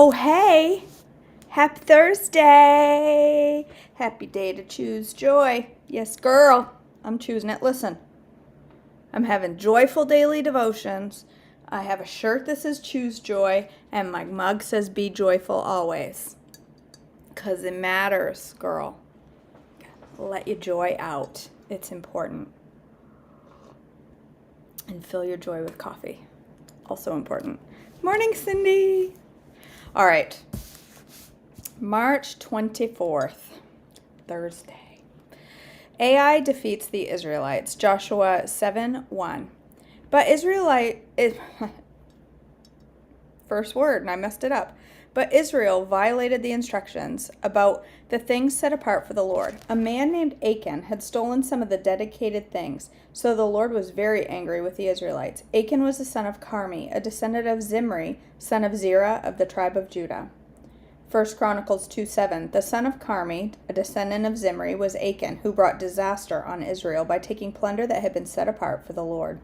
Oh, hey, happy Thursday. Happy day to choose joy. Yes, girl, I'm choosing it. Listen, I'm having joyful daily devotions. I have a shirt that says choose joy, and my mug says be joyful always. Because it matters, girl. Let your joy out. It's important. And fill your joy with coffee. Also important. Morning, Cindy. All right. March 24th, Thursday. Ai defeats the Israelites. Joshua 7:1. But first word, and I messed it up. But Israel violated the instructions about the things set apart for the Lord. A man named Achan had stolen some of the dedicated things, so the Lord was very angry with the Israelites. Achan was the son of Carmi, a descendant of Zimri, son of Zerah of the tribe of Judah. 1 Chronicles 2:7. The son of Carmi, a descendant of Zimri, was Achan, who brought disaster on Israel by taking plunder that had been set apart for the Lord.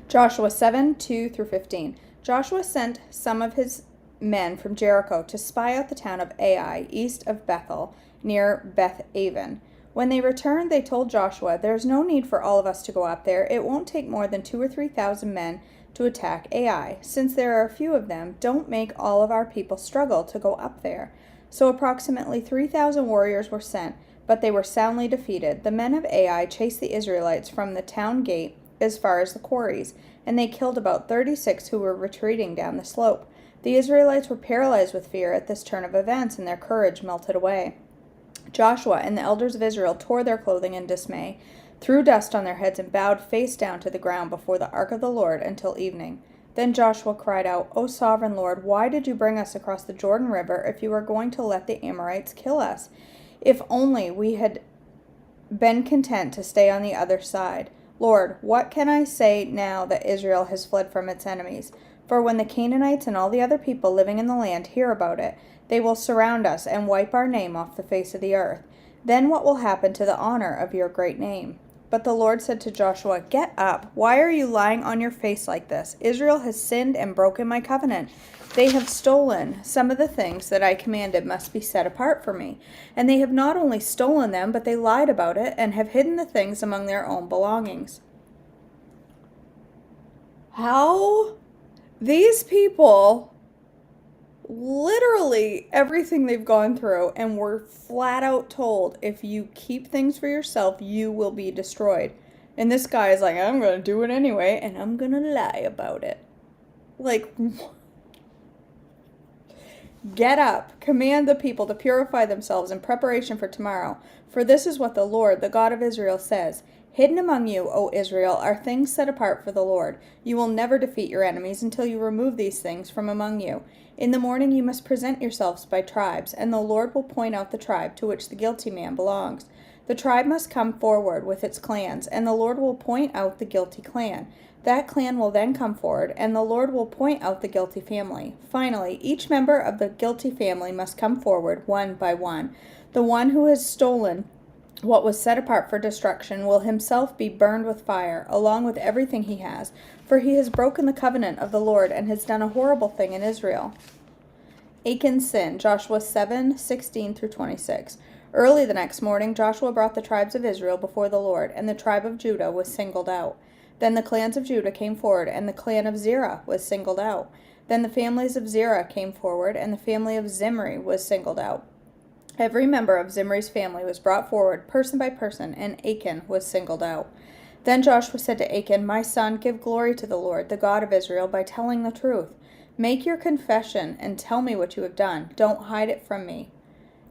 Joshua 7:2-15. Joshua sent some of his men from Jericho to spy out the town of Ai, east of Bethel, near Beth-aven. When they returned, they told Joshua, "There's no need for all of us to go up there. It won't take more than 2,000 or 3,000 men to attack Ai. Since there are a few of them, don't make all of our people struggle to go up there." So approximately 3,000 warriors were sent, but they were soundly defeated. The men of Ai chased the Israelites from the town gate as far as the quarries, and they killed about 36 who were retreating down the slope. The Israelites were paralyzed with fear at this turn of events, and their courage melted away. Joshua and the elders of Israel tore their clothing in dismay, threw dust on their heads, and bowed face down to the ground before the ark of the Lord until evening. Then Joshua cried out, "O sovereign Lord, why did you bring us across the Jordan River if you were going to let the Amorites kill us? If only we had been content to stay on the other side. Lord, what can I say now that Israel has fled from its enemies? For when the Canaanites and all the other people living in the land hear about it, they will surround us and wipe our name off the face of the earth. Then what will happen to the honor of your great name?" But the Lord said to Joshua, "Get up. Why are you lying on your face like this? Israel has sinned and broken my covenant. They have stolen some of the things that I commanded must be set apart for me. And they have not only stolen them, but they lied about it and have hidden the things among their own belongings." How? These people, literally everything they've gone through, and were flat out told, if you keep things for yourself, you will be destroyed. And this guy is like, "I'm going to do it anyway, and I'm going to lie about it." Like, get up, command the people to purify themselves in preparation for tomorrow. For this is what the Lord, the God of Israel, says. "Hidden among you, O Israel, are things set apart for the Lord. You will never defeat your enemies until you remove these things from among you. In the morning you must present yourselves by tribes, and the Lord will point out the tribe to which the guilty man belongs. The tribe must come forward with its clans, and the Lord will point out the guilty clan. That clan will then come forward, and the Lord will point out the guilty family. Finally, each member of the guilty family must come forward one by one. The one who has stolen what was set apart for destruction will himself be burned with fire, along with everything he has, for he has broken the covenant of the Lord and has done a horrible thing in Israel." Achan's sin, Joshua 7:16-26. Early the next morning, Joshua brought the tribes of Israel before the Lord, and the tribe of Judah was singled out. Then the clans of Judah came forward, and the clan of Zerah was singled out. Then the families of Zerah came forward, and the family of Zimri was singled out. Every member of Zimri's family was brought forward, person by person, and Achan was singled out. Then Joshua said to Achan, "My son, give glory to the Lord, the God of Israel, by telling the truth. Make your confession and tell me what you have done. Don't hide it from me."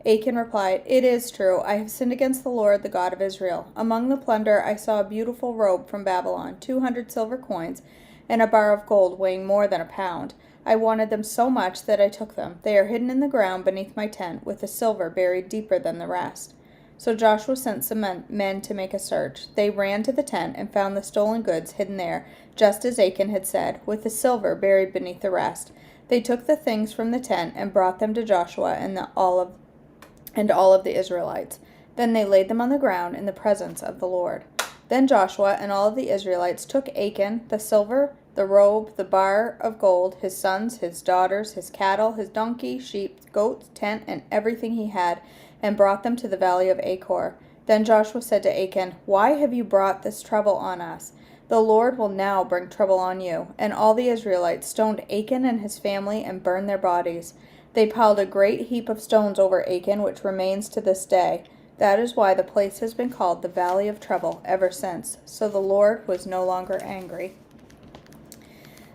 Achan replied, "It is true. I have sinned against the Lord, the God of Israel. Among the plunder I saw a beautiful robe from Babylon, 200 silver coins, and a bar of gold weighing more than a pound. I wanted them so much that I took them. They are hidden in the ground beneath my tent, with the silver buried deeper than the rest." So Joshua sent some men to make a search. They ran to the tent and found the stolen goods hidden there, just as Achan had said, with the silver buried beneath the rest. They took the things from the tent and brought them to Joshua and all of the Israelites. Then they laid them on the ground in the presence of the Lord. Then Joshua and all of the Israelites took Achan, the silver the robe, the bar of gold, his sons, his daughters, his cattle, his donkey, sheep, goats, tent, and everything he had, and brought them to the valley of Achor. Then Joshua said to Achan, "Why have you brought this trouble on us? The Lord will now bring trouble on you." And all the Israelites stoned Achan and his family and burned their bodies. They piled a great heap of stones over Achan, which remains to this day. That is why the place has been called the Valley of Trouble ever since. So the Lord was no longer angry.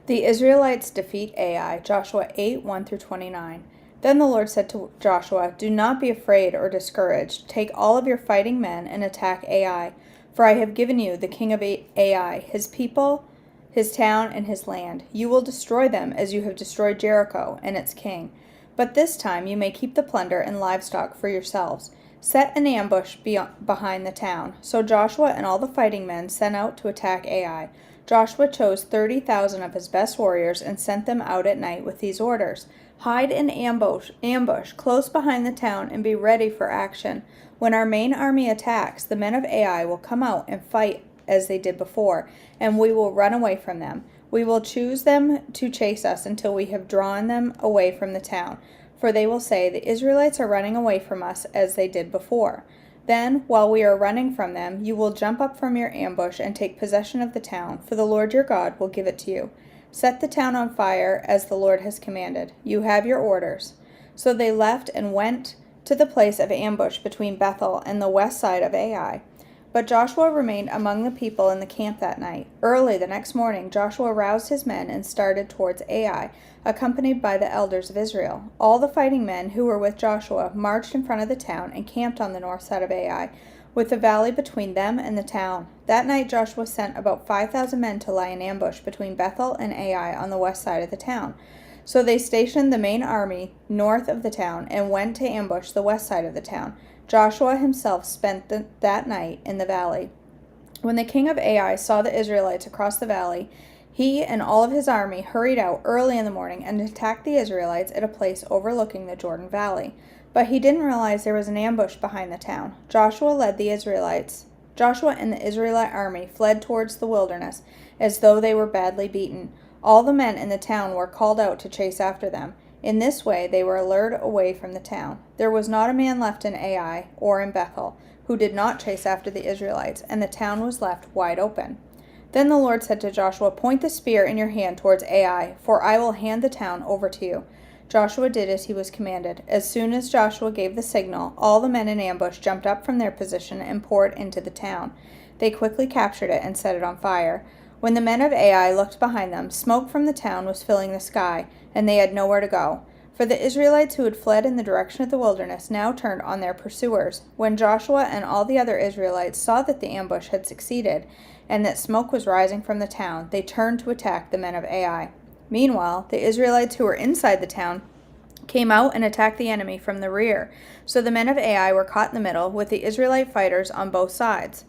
The Israelites defeat Ai. Joshua 8, 1-29. Then the Lord said to Joshua, "Do not be afraid or discouraged. Take all of your fighting men and attack Ai. For I have given you the king of Ai, his people, his town, and his land. You will destroy them as you have destroyed Jericho and its king. But this time you may keep the plunder and livestock for yourselves. Set an ambush behind the town." So Joshua and all the fighting men sent out to attack Ai. Joshua chose 30,000 of his best warriors and sent them out at night with these orders: "Hide in ambush close behind the town and be ready for action. When our main army attacks, the men of Ai will come out and fight as they did before, and we will run away from them. We will choose them to chase us until we have drawn them away from the town. For they will say, 'The Israelites are running away from us as they did before.' Then, while we are running from them, you will jump up from your ambush and take possession of the town, for the Lord your God will give it to you. Set the town on fire as the Lord has commanded. You have your orders." So they left and went to the place of ambush between Bethel and the west side of Ai. But Joshua remained among the people in the camp that night. Early the next morning, Joshua roused his men and started towards Ai, accompanied by the elders of Israel. All the fighting men who were with Joshua marched in front of the town and camped on the north side of Ai, with the valley between them and the town. That night Joshua sent about 5,000 men to lie in ambush between Bethel and Ai on the west side of the town. So they stationed the main army north of the town and went to ambush the west side of the town. Joshua himself spent that night in the valley. When the king of Ai saw the Israelites across the valley, he and all of his army hurried out early in the morning and attacked the Israelites at a place overlooking the Jordan Valley. But he didn't realize there was an ambush behind the town. Joshua and the Israelite army fled towards the wilderness as though they were badly beaten. All the men in the town were called out to chase after them. In this way they were lured away from the town. There was not a man left in Ai or in Bethel who did not chase after the Israelites, and the town was left wide open. Then the Lord said to Joshua, "Point the spear in your hand towards Ai, for I will hand the town over to you." Joshua did as he was commanded. As soon as Joshua gave the signal, all the men in ambush jumped up from their position and poured into the town. They quickly captured it and set it on fire. When the men of Ai looked behind them, smoke from the town was filling the sky, and they had nowhere to go. For the Israelites who had fled in the direction of the wilderness now turned on their pursuers. When Joshua and all the other Israelites saw that the ambush had succeeded, and that smoke was rising from the town, they turned to attack the men of Ai. Meanwhile, the Israelites who were inside the town came out and attacked the enemy from the rear. So the men of Ai were caught in the middle, with the Israelite fighters on both sides.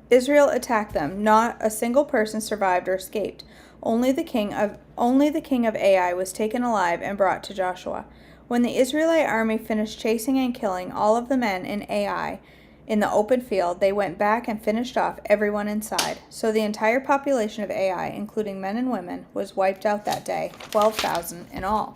Israel attacked them. Not a single person survived or escaped. Only the king of Ai was taken alive and brought to Joshua. When the Israelite army finished chasing and killing all of the men in Ai in the open field, they went back and finished off everyone inside. So the entire population of Ai, including men and women, was wiped out that day, 12,000 in all.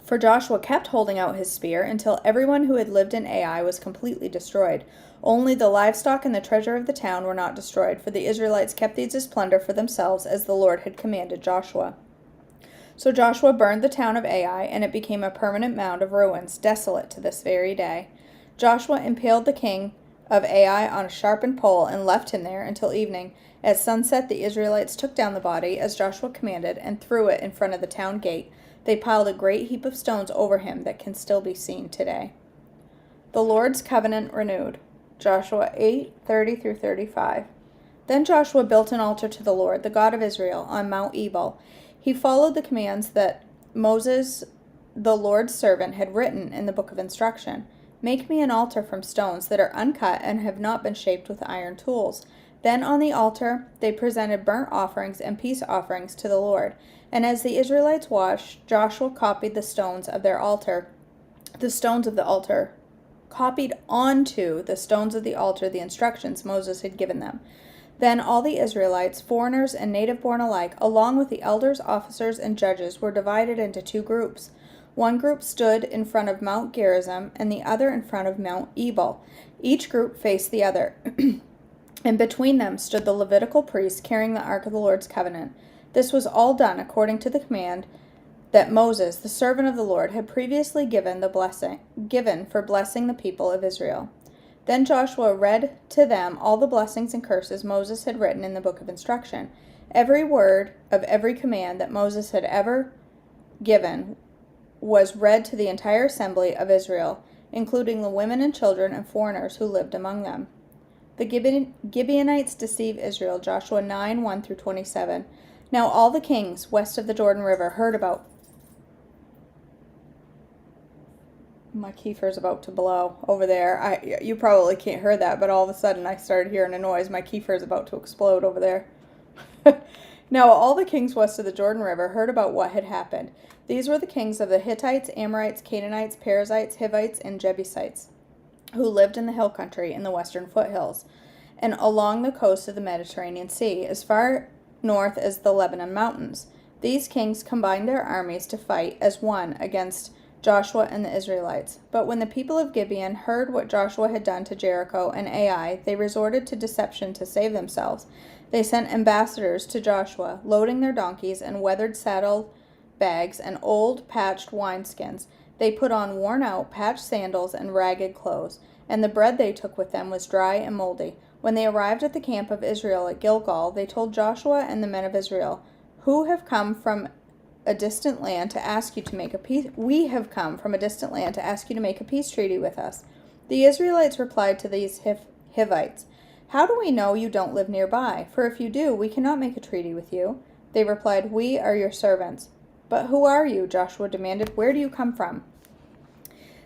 For Joshua kept holding out his spear until everyone who had lived in Ai was completely destroyed. Only the livestock and the treasure of the town were not destroyed, for the Israelites kept these as plunder for themselves, as the Lord had commanded Joshua. So Joshua burned the town of Ai, and it became a permanent mound of ruins, desolate to this very day. Joshua impaled the king of Ai on a sharpened pole and left him there until evening. At sunset, the Israelites took down the body, as Joshua commanded, and threw it in front of the town gate. They piled a great heap of stones over him that can still be seen today. The Lord's covenant renewed. Joshua 8:30-35. Then Joshua built an altar to the Lord, the God of Israel, on Mount Ebal. He followed the commands that Moses, the Lord's servant, had written in the book of instruction. "Make me an altar from stones that are uncut and have not been shaped with iron tools." Then on the altar they presented burnt offerings and peace offerings to the Lord. And as the Israelites watched, Joshua copied the stones of the altar, copied onto the stones of the altar the instructions Moses had given them. Then all the Israelites, foreigners and native-born alike, along with the elders, officers, and judges, were divided into two groups. One group stood in front of Mount Gerizim, and the other in front of Mount Ebal. Each group faced the other, and between them stood the Levitical priests carrying the Ark of the Lord's covenant. This was all done according to the command that Moses, the servant of the Lord, had previously given for blessing the people of Israel. Then Joshua read to them all the blessings and curses Moses had written in the book of instruction. Every word of every command that Moses had ever given was read to the entire assembly of Israel, including the women and children and foreigners who lived among them. The Gibeonites deceive Israel, Joshua 9, 1 through 27. Now all the kings west of the Jordan River heard about. My kefir's about to blow over there. You probably can't hear that, but all of a sudden I started hearing a noise. My kefir's about to explode over there. Now all the kings west of the Jordan River heard about what had happened. These were the kings of the Hittites, Amorites, Canaanites, Perizzites, Hivites, and Jebusites, who lived in the hill country in the western foothills, and along the coast of the Mediterranean Sea, as far north as the Lebanon mountains. These kings combined their armies to fight as one against Joshua and the Israelites. But when the people of Gibeon heard what Joshua had done to Jericho and Ai, they resorted to deception to save themselves. They sent ambassadors to Joshua, loading their donkeys and weathered saddle bags and old patched wineskins. They put on worn-out, patched sandals and ragged clothes, and the bread they took with them was dry and moldy. When they arrived at the camp of Israel at Gilgal, they told Joshua and the men of Israel, "We have come from a distant land to ask you to make a peace treaty with us." The Israelites replied to these Hivites, "How do we know you don't live nearby? For if you do, we cannot make a treaty with you." They replied, "We are your servants." "But who are you?" Joshua demanded. "Where do you come from?"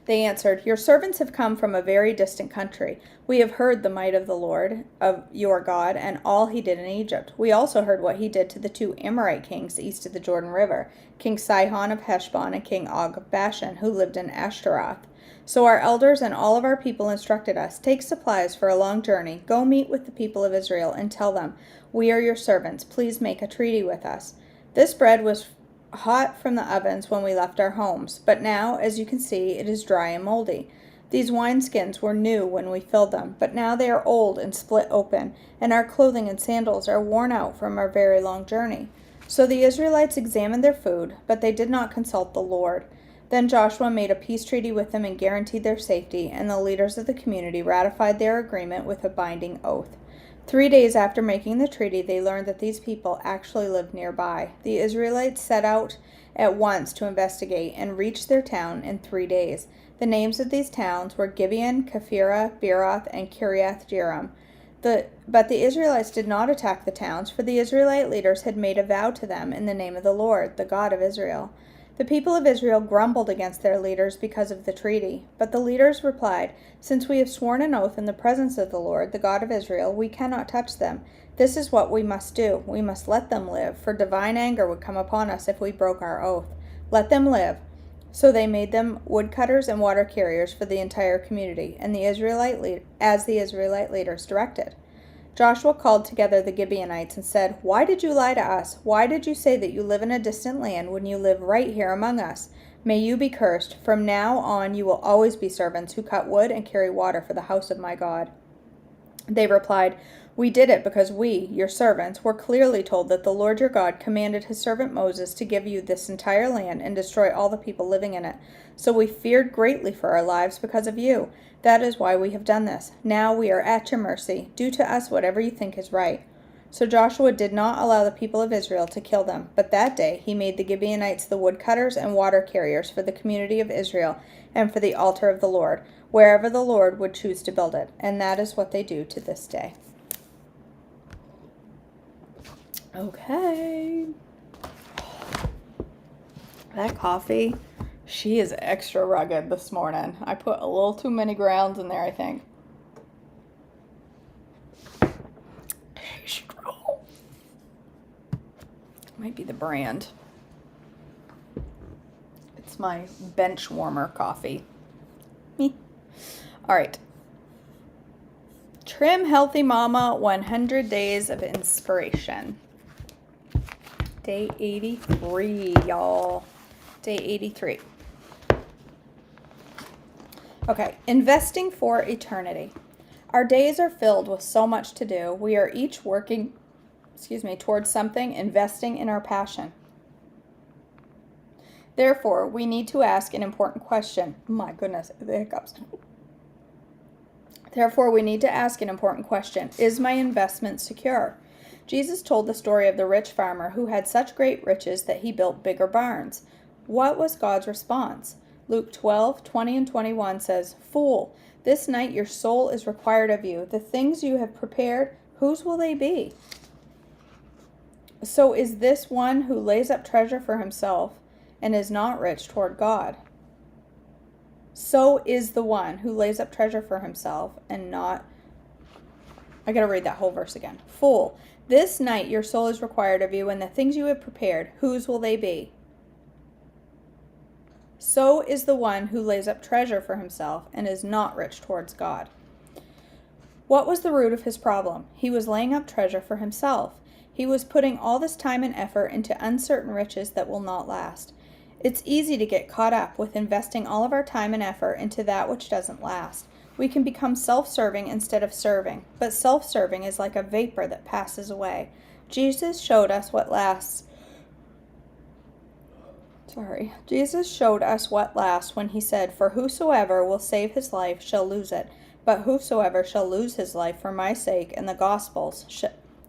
They answered, "Your servants have come from a very distant country. We have heard the might of the Lord, of your God, and all he did in Egypt. We also heard what he did to the two Amorite kings east of the Jordan River, King Sihon of Heshbon and King Og of Bashan, who lived in Ashtaroth. So our elders and all of our people instructed us, 'Take supplies for a long journey. Go meet with the people of Israel and tell them, we are your servants. Please make a treaty with us.' This bread was hot from the ovens when we left our homes, but now, as you can see, it is dry and moldy. These wineskins were new when we filled them, but now they are old and split open, and our clothing and sandals are worn out from our very long journey." So the Israelites examined their food, but they did not consult the Lord. Then Joshua made a peace treaty with them and guaranteed their safety, and the leaders of the community ratified their agreement with a binding oath. 3 days after making the treaty, they learned that these people actually lived nearby. The Israelites set out at once to investigate and reached their town in 3 days. The names of these towns were Gibeon, Kephirah, Beeroth, and Kiriath Jearim. But the Israelites did not attack the towns, for the Israelite leaders had made a vow to them in the name of the Lord, the God of Israel. The people of Israel grumbled against their leaders because of the treaty. But the leaders replied, "Since we have sworn an oath in the presence of the Lord, the God of Israel, we cannot touch them. This is what we must do. We must let them live, for divine anger would come upon us if we broke our oath. Let them live." So they made them woodcutters and water carriers for the entire community, and as the Israelite leaders directed. Joshua called together the Gibeonites and said, "Why did you lie to us? Why did you say that you live in a distant land when you live right here among us? May you be cursed. From now on you will always be servants who cut wood and carry water for the house of my God." They replied, "We did it because we, your servants, were clearly told that the Lord your God commanded his servant Moses to give you this entire land and destroy all the people living in it. So we feared greatly for our lives because of you. That is why we have done this. Now we are at your mercy. Do to us whatever you think is right." So Joshua did not allow the people of Israel to kill them, but that day he made the Gibeonites the woodcutters and water carriers for the community of Israel and for the altar of the Lord, wherever the Lord would choose to build it. And that is what they do to this day. Okay. That coffee, she is extra rugged this morning. I put a little too many grounds in there, I think. Strong. Might be the brand. It's my bench warmer coffee. Me. All right. Trim Healthy Mama 100 Days of Inspiration. Day 83, y'all. Day 83. Okay, investing for eternity. Our days are filled with so much to do. We are each working, towards something, investing in our passion. Therefore, we need to ask an important question. My goodness, the hiccups. Therefore, we need to ask an important question. Is my investment secure? Jesus told the story of the rich farmer who had such great riches that he built bigger barns. What was God's response? Luke 12:20 and 21 says, "Fool, this night your soul is required of you. The things you have prepared, whose will they be? So is this one who lays up treasure for himself and is not rich toward God." So is the one who lays up treasure for himself and not... I gotta read that whole verse again. Fool, this night your soul is required of you, and the things you have prepared, whose will they be? So is the one who lays up treasure for himself and is not rich towards God. What was the root of his problem? He was laying up treasure for himself. He was putting all this time and effort into uncertain riches that will not last. It's easy to get caught up with investing all of our time and effort into that which doesn't last. We can become self-serving instead of serving, but self-serving is like a vapor that passes away. Jesus showed us what lasts when he said, "For whosoever will save his life shall lose it, but whosoever shall lose his life for my sake and the gospel's,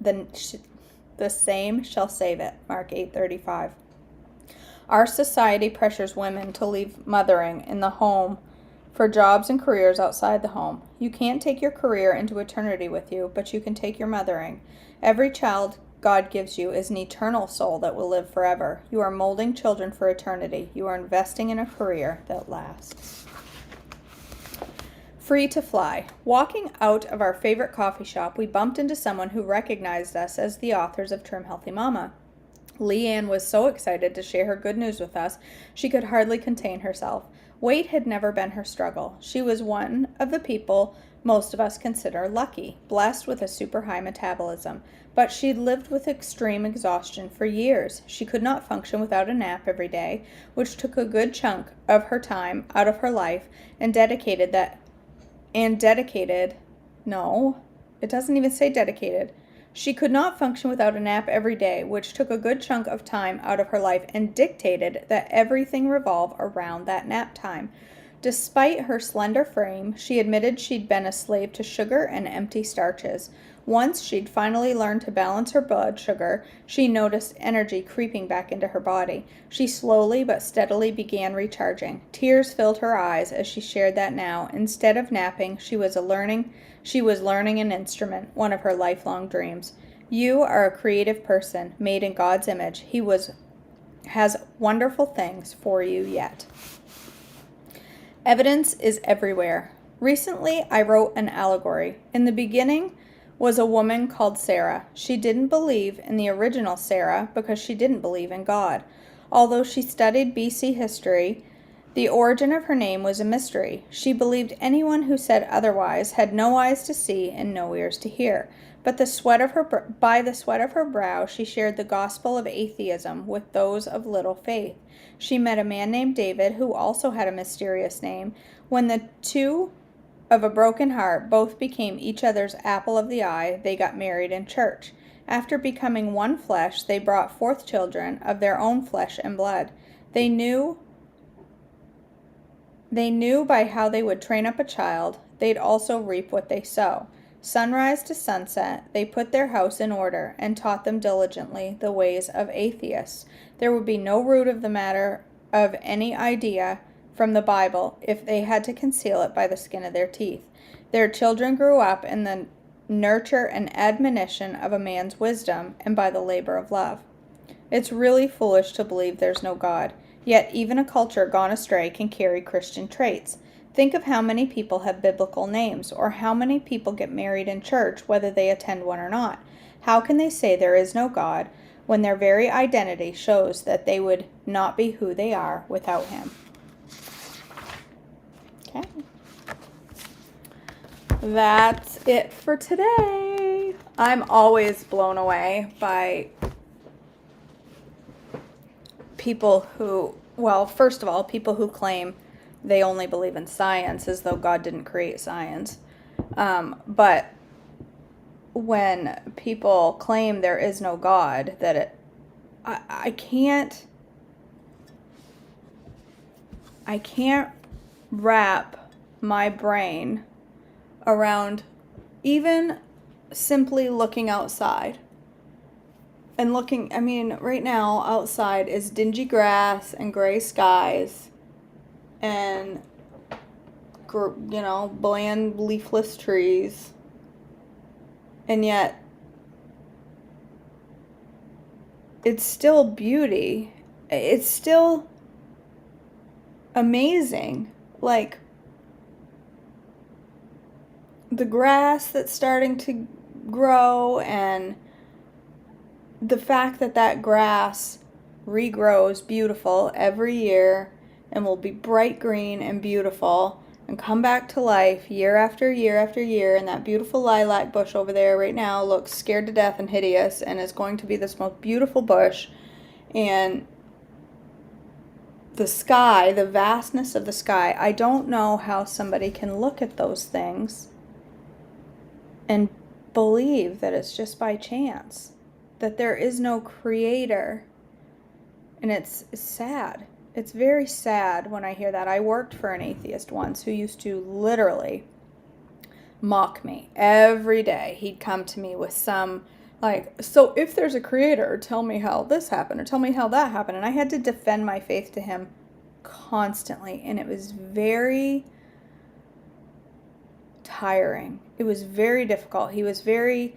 the same shall save it." Mark 8:35. Our society pressures women to leave mothering in the home for jobs and careers outside the home. You can't take your career into eternity with you, but you can take your mothering. Every child God gives you is an eternal soul that will live forever. You are molding children for eternity. You are investing in a career that lasts. Free to fly. Walking out of our favorite coffee shop, we bumped into someone who recognized us as the authors of Trim Healthy Mama. Leanne was so excited to share her good news with us, she could hardly contain herself. Weight had never been her struggle. She was one of the people most of us consider lucky, blessed with a super high metabolism. But she'd lived with extreme exhaustion for years. She could not function without a nap every day, which took a good chunk of her time out of her life She could not function without a nap every day, which took a good chunk of time out of her life and dictated that everything revolve around that nap time. Despite her slender frame, she admitted she'd been a slave to sugar and empty starches. Once she'd finally learned to balance her blood sugar, she noticed energy creeping back into her body. She slowly but steadily began recharging. Tears filled her eyes as she shared that now, instead of napping, she was learning an instrument, one of her lifelong dreams. You are a creative person, made in God's image. He has wonderful things for you yet. Evidence is everywhere. Recently, I wrote an allegory. In the beginning was a woman called Sarah. She didn't believe in the original Sarah because she didn't believe in God. Although she studied BC history, the origin of her name was a mystery. She believed anyone who said otherwise had no eyes to see and no ears to hear. But by the sweat of her brow, she shared the gospel of atheism with those of little faith. She met a man named David who also had a mysterious name. When the two of a broken heart both became each other's apple of the eye, they got married in church. After becoming one flesh, they brought forth children of their own flesh and blood. They knew by how they would train up a child, they'd also reap what they sow. Sunrise to sunset, they put their house in order and taught them diligently the ways of atheists. There would be no root of the matter of any idea from the Bible if they had to conceal it by the skin of their teeth. Their children grew up in the nurture and admonition of a man's wisdom and by the labor of love. It's really foolish to believe there's no God. Yet even a culture gone astray can carry Christian traits. Think of how many people have biblical names, or how many people get married in church whether they attend one or not. How can they say there is no God when their very identity shows that they would not be who they are without Him? Okay. that's it for today. I'm always blown away by people who, well, first of all, people who claim they only believe in science as though God didn't create science. But when people claim there is no God, I can't wrap my brain around even simply looking outside. And looking, I mean, right now outside is dingy grass and gray skies and, bland leafless trees. And yet, it's still beauty. It's still amazing. Like, the grass that's starting to grow, and the fact that grass regrows beautiful every year and will be bright green and beautiful and come back to life year after year after year, and that beautiful lilac bush over there right now looks scared to death and hideous and is going to be this most beautiful bush. And the sky, the vastness of the sky, I don't know how somebody can look at those things and believe that it's just by chance, that there is no creator. And it's sad. It's very sad when I hear that. I worked for an atheist once who used to literally mock me every day. He'd come to me with some, like, so if there's a creator, tell me how this happened or tell me how that happened. And I had to defend my faith to him constantly. And it was very tiring. It was very difficult. He was very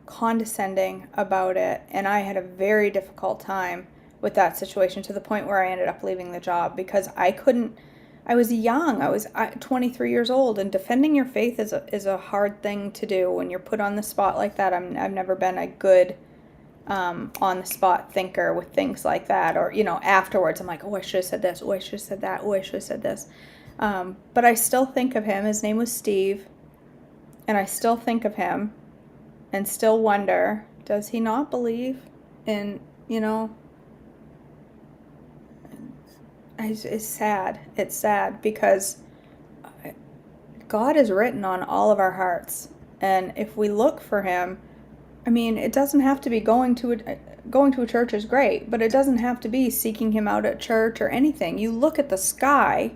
condescending about it, and I had a very difficult time with that situation, to the point where I ended up leaving the job because I was young. I was 23 years old, and defending your faith is a hard thing to do when you're put on the spot like that. I've never been a good on the spot thinker with things like that, or afterwards I'm like, oh, I should have said this, oh, I should have said that, oh, I should have said this. But I still think of him. His name was Steve, and I still think of him and still wonder, does he not believe in, it's sad. It's sad because God is written on all of our hearts. And if we look for him, I mean, it doesn't have to be going to a church is great, but it doesn't have to be seeking him out at church or anything. You look at the sky,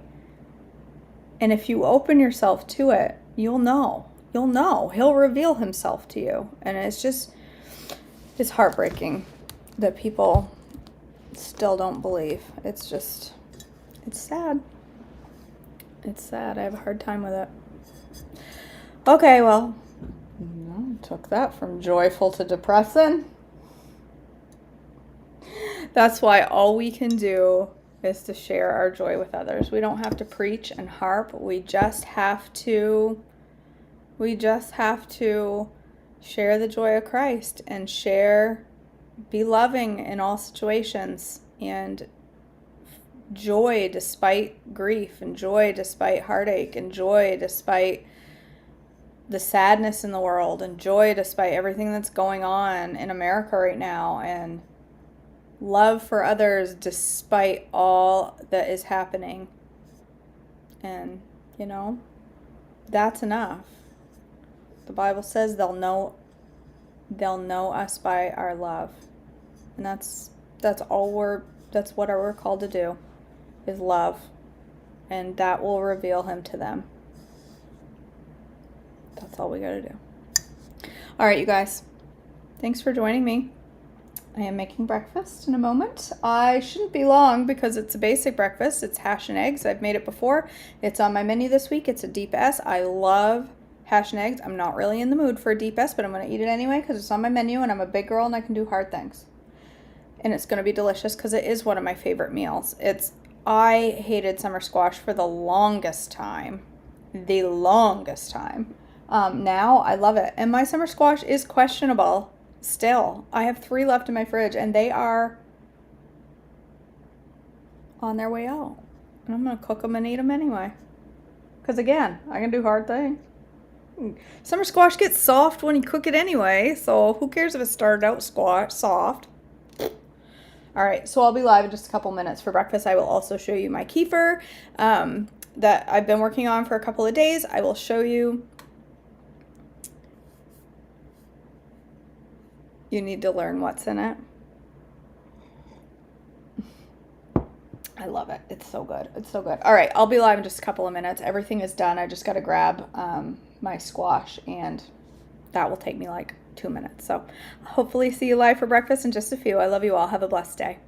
and if you open yourself to it, you'll know. He'll reveal himself to you. And it's heartbreaking that people still don't believe. It's sad. It's sad. I have a hard time with it. Okay, well, took that from joyful to depressing. That's why all we can do is to share our joy with others. We don't have to preach and harp. We just have to share the joy of Christ and be loving in all situations, and joy despite grief, and joy despite heartache, and joy despite the sadness in the world, and joy despite everything that's going on in America right now, and love for others despite all that is happening. And, that's enough. The Bible says they'll know us by our love. And that's what we're called to do, is love. And that will reveal him to them. That's all we gotta do. All right, you guys. Thanks for joining me. I am making breakfast in a moment. I shouldn't be long because it's a basic breakfast. It's hash and eggs. I've made it before. It's on my menu this week. It's a deep S. I love hash and eggs. I'm not really in the mood for a deep S, but I'm going to eat it anyway because it's on my menu, and I'm a big girl and I can do hard things. And it's going to be delicious because it is one of my favorite meals. I hated summer squash for the longest time. Now I love it. And my summer squash is questionable still. I have 3 left in my fridge, and they are on their way out. And I'm going to cook them and eat them anyway. Because again, I can do hard things. Summer squash gets soft when you cook it anyway, so who cares if it started out soft? All right, so I'll be live in just a couple minutes for breakfast. I will also show you my kefir that I've been working on for a couple of days. I will show you. You need to learn what's in it. I love it. It's so good. It's so good. All right, I'll be live in just a couple of minutes. Everything is done. I just got to grab my squash, and that will take me like 2 minutes. So hopefully see you live for breakfast in just a few. I love you all. Have a blessed day.